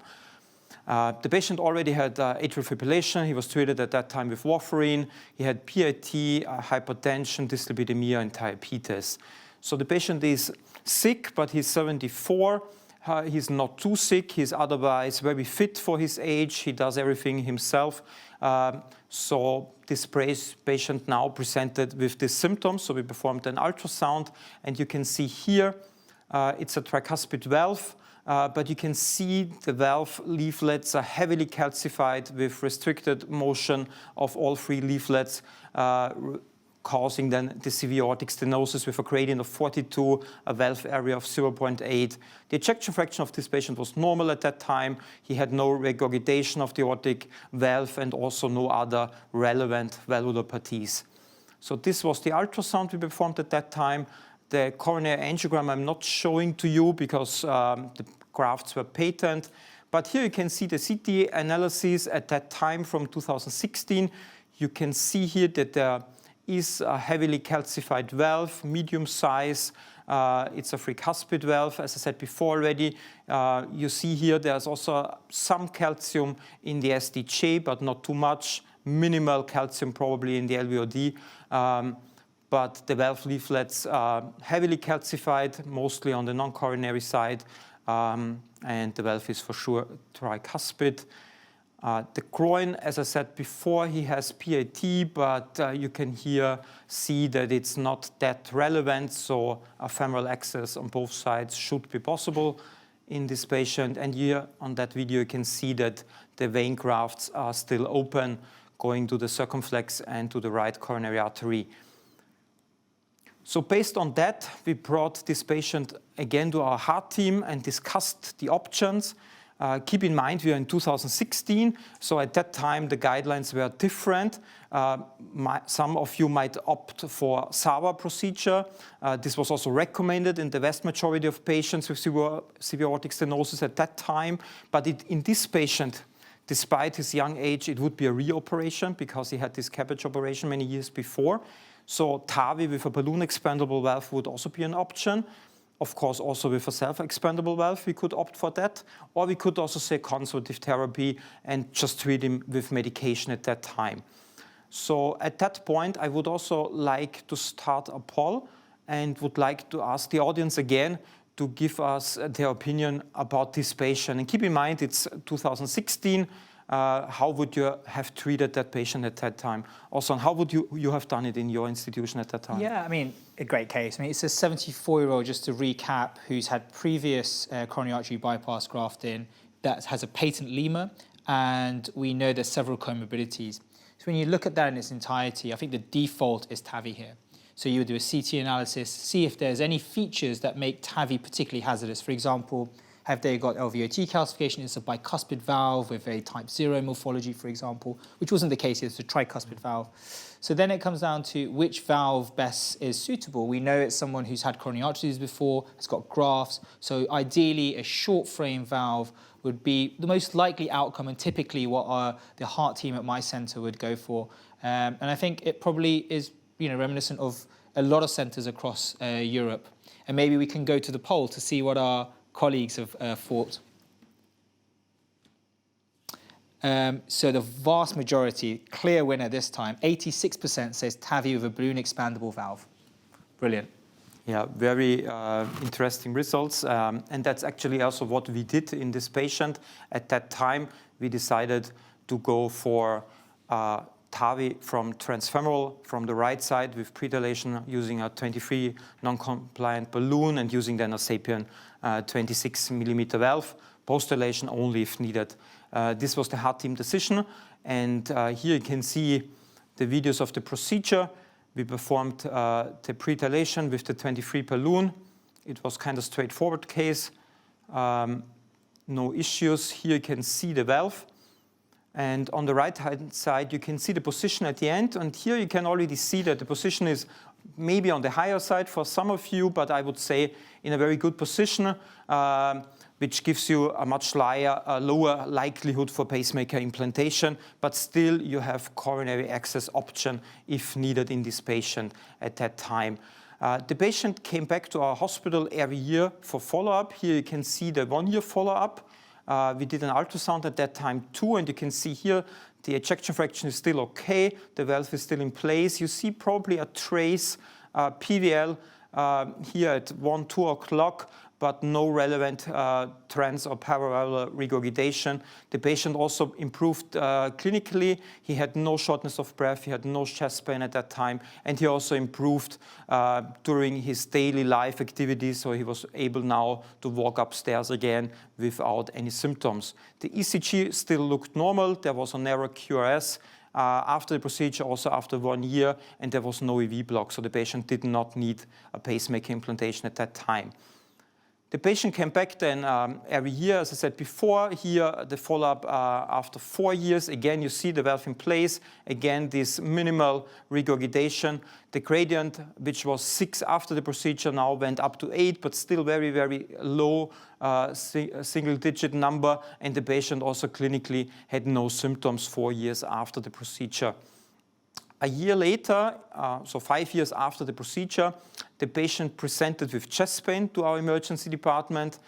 The patient already had atrial fibrillation. He was treated at that time with warfarin. He had PIT, hypertension, dyslipidemia, and diabetes. So the patient is sick, but he's 74. He's not too sick. He's otherwise very fit for his age. He does everything himself. So this patient now presented with these symptoms. So we performed an ultrasound, and you can see here it's a tricuspid valve. But you can see the valve leaflets are heavily calcified with restricted motion of all three leaflets, causing then the severe aortic stenosis with a gradient of 42, a valve area of 0.8. The ejection fraction of this patient was normal at that time. He had no regurgitation of the aortic valve and also no other relevant valvulopathies. So this was the ultrasound we performed at that time. The coronary angiogram I'm not showing to you because the grafts were patent. But here you can see the CT analysis at that time from 2016. You can see here that there is a heavily calcified valve, medium size. It's a tricuspid valve, as I said before already. You see here there's also some calcium in the SDJ, but not too much. Minimal calcium probably in the LVOD. But the valve leaflets are heavily calcified, mostly on the non-coronary side. And the valve is for sure tricuspid. The groin, as I said before, he has PIT, but you can here see that it's not that relevant, so a femoral access on both sides should be possible in this patient. And here on that video you can see that the vein grafts are still open, going to the circumflex and to the right coronary artery. So based on that, we brought this patient again to our heart team and discussed the options. Keep in mind we are in 2016, so at that time the guidelines were different. Some of you might opt for SAVA procedure. This was also recommended in the vast majority of patients with severe aortic stenosis at that time. But in this patient, despite his young age, it would be a reoperation because he had this CABG operation many years before. So TAVI with a balloon expandable valve would also be an option. Of course, also with a self-expandable valve, we could opt for that. Or we could also say conservative therapy and just treat him with medication at that time. So at that point, I would also like to start a poll and would like to ask the audience again to give us their opinion about this patient. And keep in mind, it's 2016. How would you have treated that patient at that time? Also, how would you have done it in your institution at that time? Yeah, I mean, a great case. I mean, it's a 74-year-old, just to recap, who's had previous coronary artery bypass grafting that has a patent lemur, and we know there's several comorbidities. So when you look at that in its entirety, I think the default is TAVI here. So you would do a CT analysis, see if there's any features that make TAVI particularly hazardous. For example, have they got LVOT calcification? It's a bicuspid valve with a type 0 morphology, for example, which wasn't the case. It's a tricuspid valve. So then it comes down to which valve best is suitable. We know it's someone who's had coronary artery disease before, has got grafts. So ideally, a short frame valve would be the most likely outcome and typically what the heart team at my center would go for. And I think it probably is reminiscent of a lot of centers across Europe. And maybe we can go to the poll to see what our colleagues have thought. So the vast majority, clear winner this time, 86% says TAVI with a balloon expandable valve. Brilliant. Yeah, very interesting results. And that's actually also what we did in this patient. At that time, we decided to go for TAVI from transfemoral from the right side with predilation using a 23 non-compliant balloon and using then a Sapien 26 millimeter valve, post-dilation only if needed. This was the heart team decision. And here you can see the videos of the procedure. We performed the predilation with the 23 balloon. It was kind of straightforward case. No issues. Here you can see the valve. And on the right-hand side, you can see the position at the end. And here you can already see that the position is maybe on the higher side for some of you, but I would say in a very good position, which gives you a much lower likelihood for pacemaker implantation, but still you have coronary access option if needed in this patient at that time. The patient came back to our hospital every year for follow-up. Here you can see the 1-year follow-up. We did an ultrasound at that time too, and you can see here the ejection fraction is still okay. The valve is still in place. You see probably a trace PVL here at 2 o'clock, but no relevant trans or parallel regurgitation. The patient also improved clinically. He had no shortness of breath. He had no chest pain at that time. And he also improved during his daily life activities. So he was able now to walk upstairs again without any symptoms. The ECG still looked normal. There was a narrow QRS after the procedure, also after 1 year, and there was no EV block. So the patient did not need a pacemaker implantation at that time. The patient came back then every year, as I said before. Here, the follow-up after 4 years. Again, you see the valve in place. Again, this minimal regurgitation. The gradient, which was 6 after the procedure, now went up to 8, but still very, very low single-digit number. And the patient also clinically had no symptoms 4 years after the procedure. A year later, so 5 years after the procedure, the patient presented with chest pain to our emergency department.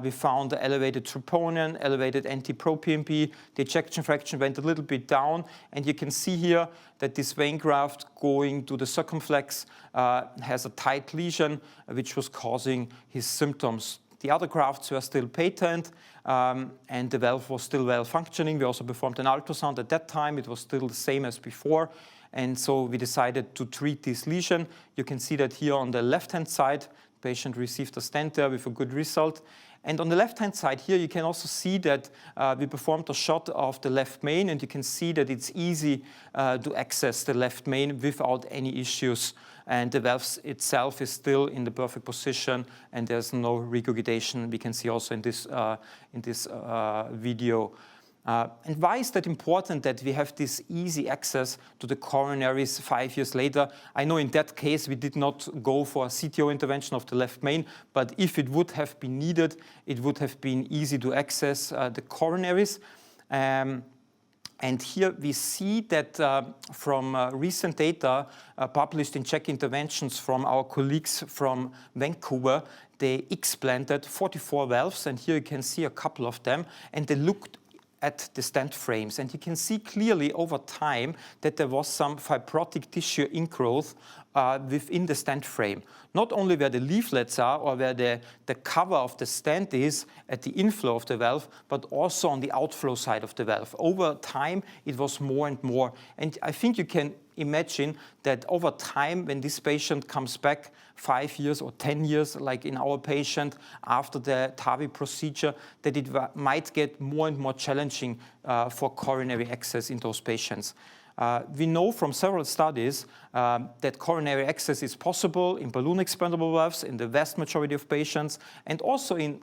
We found elevated troponin, elevated NT-proBNP. The ejection fraction went a little bit down. And you can see here that this vein graft going to the circumflex has a tight lesion, which was causing his symptoms. The other grafts were still patent, and the valve was still well functioning. We also performed an ultrasound at that time. It was still the same as before. And so we decided to treat this lesion. You can see that here on the left-hand side, the patient received a stent there with a good result. And on the left-hand side here, you can also see that we performed a shot of the left main, and you can see that it's easy to access the left main without any issues. And the valve itself is still in the perfect position, and there's no regurgitation. We can see also in this video. And why is that important that we have this easy access to the coronaries 5 years later? I know in that case we did not go for a CTO intervention of the left main, but if it would have been needed, it would have been easy to access the coronaries. And here we see that from recent data published in Czech interventions from our colleagues from Vancouver, they explanted 44 valves, and here you can see a couple of them, and they looked at the stent frames. And you can see clearly over time that there was some fibrotic tissue ingrowth within the stent frame. Not only where the leaflets are or where the cover of the stent is at the inflow of the valve, but also on the outflow side of the valve. Over time, it was more and more. And I think you can imagine that over time, when this patient comes back 5 years or 10 years, like in our patient, after the TAVI procedure, that it might get more and more challenging for coronary access in those patients. We know from several studies that coronary access is possible in balloon expandable valves in the vast majority of patients, and also in,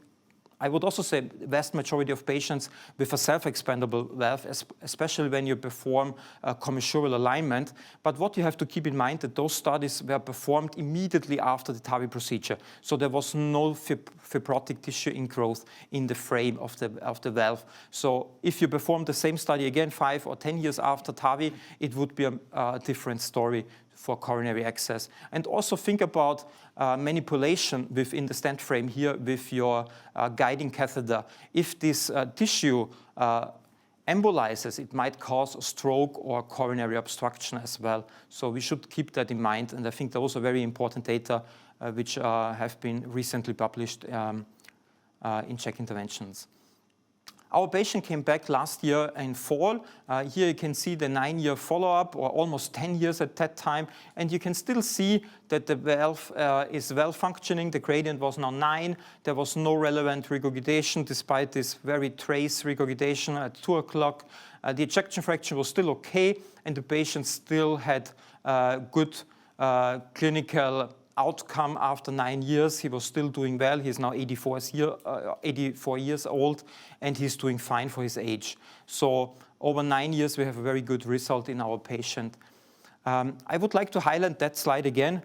I would also say, the vast majority of patients with a self-expandable valve, especially when you perform commissural alignment. But what you have to keep in mind that those studies were performed immediately after the TAVI procedure. So there was no fibrotic tissue ingrowth in the frame of the valve. So if you perform the same study again 5 or 10 years after TAVI, it would be a different story for coronary access. And also think about manipulation within the stent frame here with your guiding catheter. If this tissue embolizes, it might cause a stroke or coronary obstruction as well. So we should keep that in mind. And I think those are very important data which have been recently published in Czech interventions. Our patient came back last year in fall. Here you can see the 9-year follow-up, or almost 10 years at that time. And you can still see that the valve is well functioning. The gradient was now 9. There was no relevant regurgitation, despite this very trace regurgitation at 2 o'clock. The ejection fraction was still okay, and the patient still had good clinical outcome after 9 years. He was still doing well. He's now 84 years old, and he's doing fine for his age. So over 9 years, we have a very good result in our patient. I would like to highlight that slide again.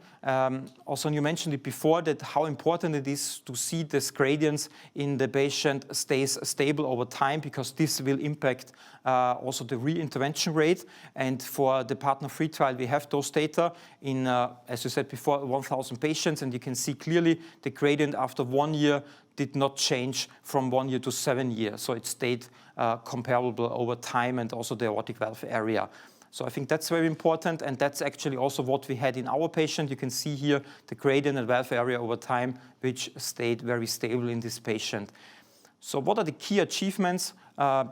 Also, you mentioned it before, that how important it is to see this gradients in the patient stays stable over time, because this will impact also the re-intervention rate. And for the partner-free trial, we have those data in, as you said before, 1,000 patients, and you can see clearly the gradient after 1 year did not change from 1 year to 7 years. So it stayed comparable over time, and also the aortic valve area. So I think that's very important, and that's actually also what we had in our patient. You can see here the gradient and valve area over time, which stayed very stable in this patient. So what are the key achievements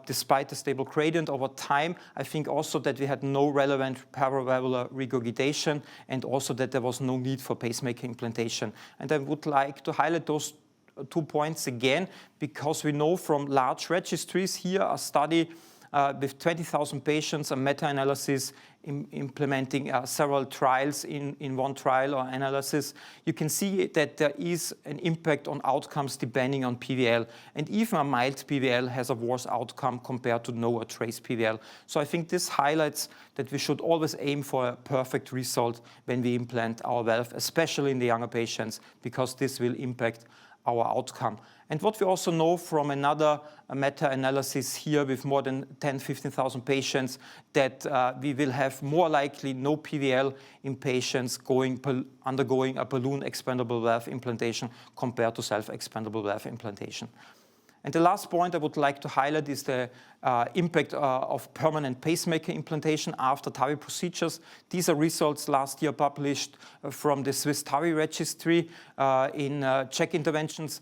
despite the stable gradient over time? I think also that we had no relevant paravalvular regurgitation, and also that there was no need for pacemaker implantation. And I would like to highlight those 2 points again, because we know from large registries here, a study with 20,000 patients, a meta-analysis implementing several trials in one trial or analysis, you can see that there is an impact on outcomes depending on PVL. And even a mild PVL has a worse outcome compared to no or trace PVL. So I think this highlights that we should always aim for a perfect result when we implant our valve, especially in the younger patients, because this will impact our outcome. And what we also know from another meta-analysis here with more than 15,000 patients, that we will have more likely no PVL in patients undergoing a balloon expandable valve implantation compared to self-expandable valve implantation. And the last point I would like to highlight is the impact of permanent pacemaker implantation after TAVI procedures. These are results last year published from the Swiss TAVI registry in Czech interventions.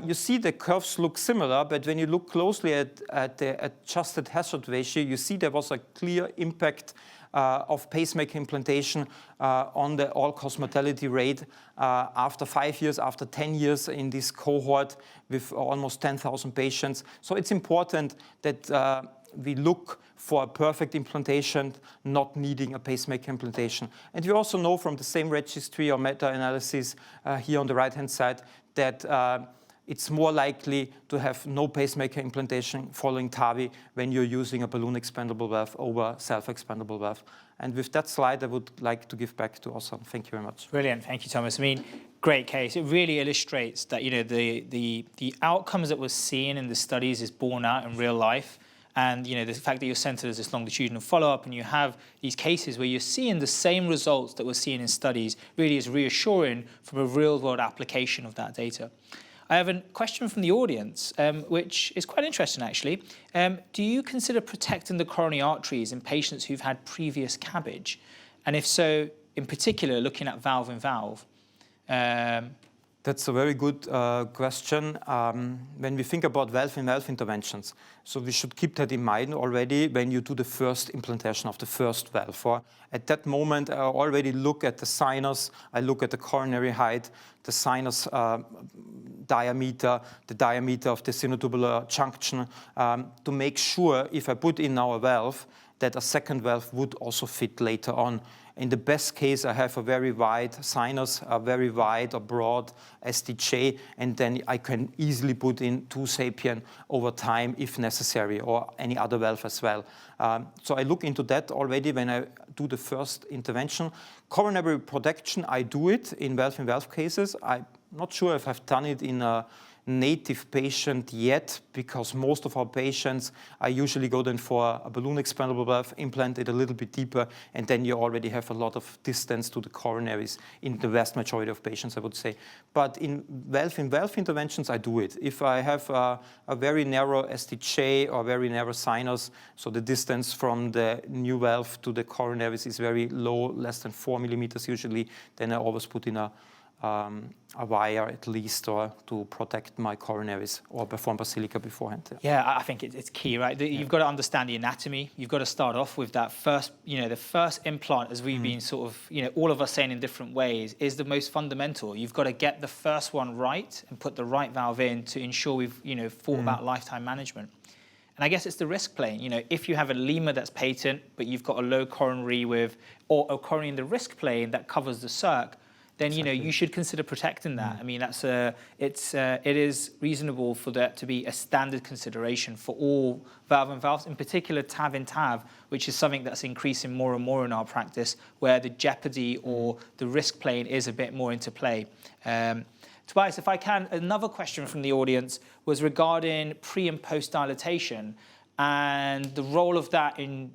You see the curves look similar, but when you look closely at the adjusted hazard ratio, you see there was a clear impact of pacemaker implantation on the all-cause mortality rate after 5 years, after 10 years in this cohort with almost 10,000 patients. So it's important that we look for a perfect implantation, not needing a pacemaker implantation. And we also know from the same registry or meta-analysis here on the right-hand side that it's more likely to have no pacemaker implantation following TAVI when you're using a balloon expandable valve over self-expandable valve. And with that slide, I would like to give back to Ozan. Thank you very much. Brilliant, thank you, Thomas. I mean, great case. It really illustrates that the outcomes that we're seeing in the studies is borne out in real life. And the fact that your centre does this longitudinal follow-up and you have these cases where you're seeing the same results that we're seeing in studies really is reassuring from a real-world application of that data. I have a question from the audience, which is quite interesting, actually. Do you consider protecting the coronary arteries in patients who've had previous CABG? And if so, in particular, looking at valve-in-valve? That's a very good question. When we think about valve-in-valve interventions, so we should keep that in mind already when you do the first implantation of the first valve. Or at that moment, I already look at the sinus, I look at the coronary height, the sinus diameter, the diameter of the sinotubular junction, to make sure if I put in now a valve, that a second valve would also fit later on. In the best case, I have a very wide sinus, a very wide or broad SDJ, and then I can easily put in 2 sapien over time if necessary, or any other valve as well. So I look into that already when I do the first intervention. Coronary protection, I do it in valve cases. I'm not sure if I've done it in a native patient yet, because most of our patients, I usually go then for a balloon expandable valve, implant it a little bit deeper, and then you already have a lot of distance to the coronaries in the vast majority of patients, I would say. But in valve interventions, I do it. If I have a very narrow SDJ or very narrow sinus, so the distance from the new valve to the coronaries is very low, less than 4 millimeters usually, then I always put in a wire at least, or to protect my coronaries, or perform basilica beforehand. Yeah, I think it's key, right? You've got to understand the anatomy. You've got to start off with that first, the first implant, as we've been sort of, all of us saying in different ways, is the most fundamental. You've got to get the first one right and put the right valve in to ensure we've, thought about lifetime management. And I guess it's the risk plane. If you have a lemur that's patent, but you've got a low coronary or a coronary in the risk plane that covers the circ, then you should consider protecting that. I mean, it is reasonable for that to be a standard consideration for all valves, in particular TAV and TAV, which is something that's increasing more and more in our practice, where the jeopardy or the risk plane is a bit more into play. Tobias, if I can, another question from the audience was regarding pre and post dilatation and the role of that in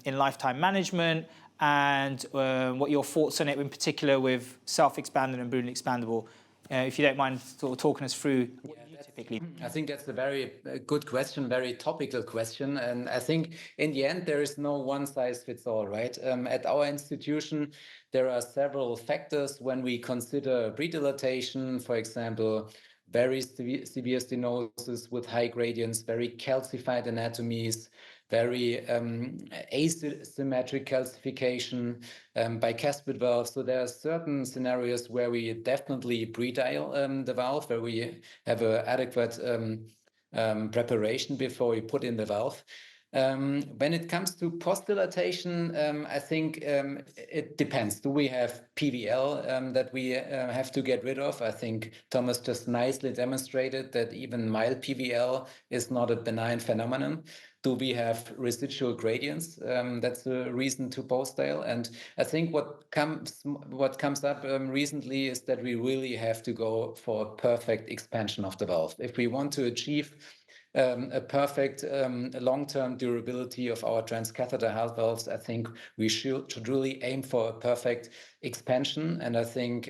lifetime management, and what your thoughts on it, in particular with self-expanding and balloon expandable. If you don't mind sort of talking us through what you typically... I think that's a very good question, very topical question. And I think in the end, there is no one size fits all, right? At our institution, there are several factors when we consider pre-dilatation, for example, very severe stenosis with high gradients, very calcified anatomies, very asymmetric calcification, bicuspid valve. So there are certain scenarios where we definitely pre-dial the valve, where we have an adequate preparation before we put in the valve. When it comes to post-dilatation, I think it depends. Do we have PVL that we have to get rid of? I think Thomas just nicely demonstrated that even mild PVL is not a benign phenomenon. Do we have residual gradients? That's a reason to post-dial. And I think what comes up recently is that we really have to go for a perfect expansion of the valve. If we want to achieve a perfect long-term durability of our transcatheter heart valves, I think we should really aim for a perfect expansion. And I think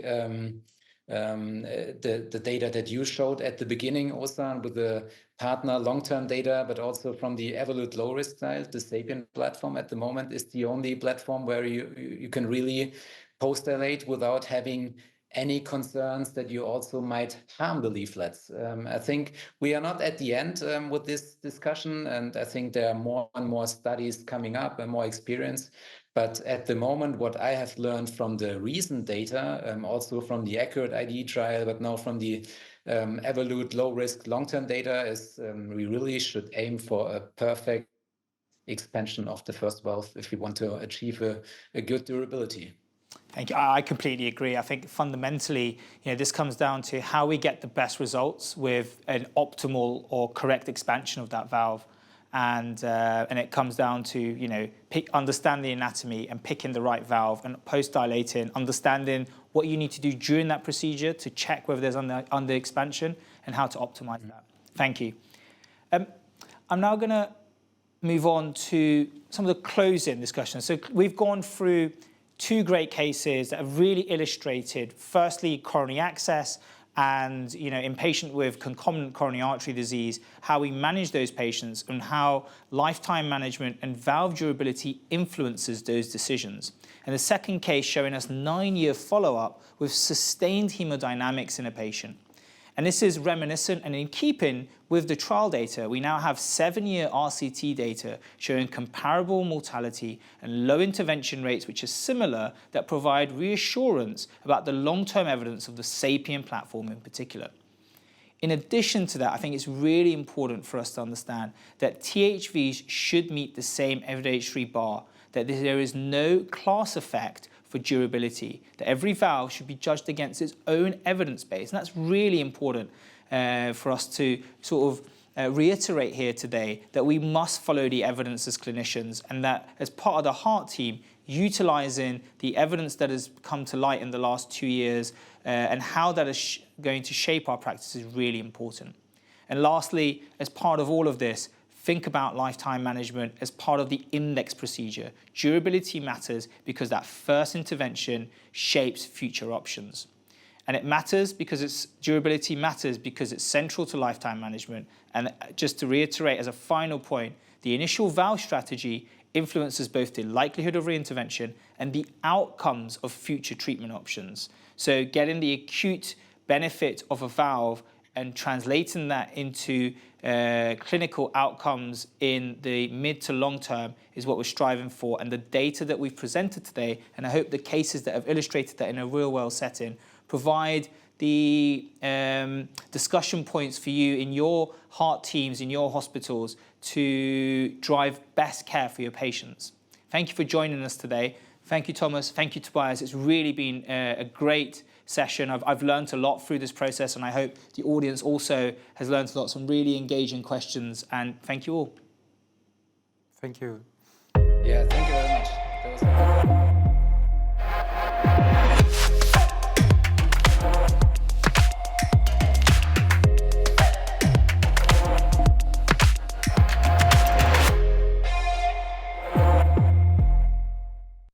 the data that you showed at the beginning, Ozan, with the partner long-term data, but also from the Evolute low-risk side, the SAPIEN platform at the moment is the only platform where you can really post-dilate without having any concerns that you also might harm the leaflets. I think we are not at the end with this discussion, and I think there are more and more studies coming up and more experience. But at the moment, what I have learned from the recent data, also from the Accurate ID trial, but now from the Evolute low-risk long-term data, is we really should aim for a perfect expansion of the first valve if we want to achieve a good durability. Thank you. I completely agree. I think fundamentally, this comes down to how we get the best results with an optimal or correct expansion of that valve. And it comes down to, understand the anatomy and picking the right valve, and post-dilating, understanding what you need to do during that procedure to check whether there's under expansion and how to optimize that. Thank you. I'm now going to move on to some of the closing discussions. So we've gone through two great cases that have really illustrated, firstly, coronary access and, in patient with concomitant coronary artery disease, how we manage those patients and how lifetime management and valve durability influences those decisions. And the second case showing us 9-year follow-up with sustained hemodynamics in a patient. And this is reminiscent and in keeping with the trial data. We now have 7-year RCT data showing comparable mortality and low intervention rates, which are similar, that provide reassurance about the long-term evidence of the SAPIEN platform in particular. In addition to that, I think it's really important for us to understand that THVs should meet the same evidentiary bar, that there is no class effect for durability, that every valve should be judged against its own evidence base. And that's really important for us to sort of reiterate here today, that we must follow the evidence as clinicians, and that as part of the heart team, utilizing the evidence that has come to light in the last 2 years and how that is going to shape our practice is really important. And lastly, as part of all of this, think about lifetime management as part of the index procedure. Durability matters because that first intervention shapes future options. And it matters because durability matters because it's central to lifetime management. And just to reiterate as a final point, the initial valve strategy influences both the likelihood of reintervention and the outcomes of future treatment options. So getting the acute benefit of a valve and translating that into clinical outcomes in the mid to long term is what we're striving for. And the data that we've presented today, and I hope the cases that have illustrated that in a real world setting, provide the discussion points for you in your heart teams, in your hospitals, to drive best care for your patients. Thank you for joining us today. Thank you, Thomas. Thank you, Tobias. It's really been a great session. I've learned a lot through this process, and I hope the audience also has learned a lot, some really engaging questions, and thank you all. Thank you. Yeah, thank you very much. That was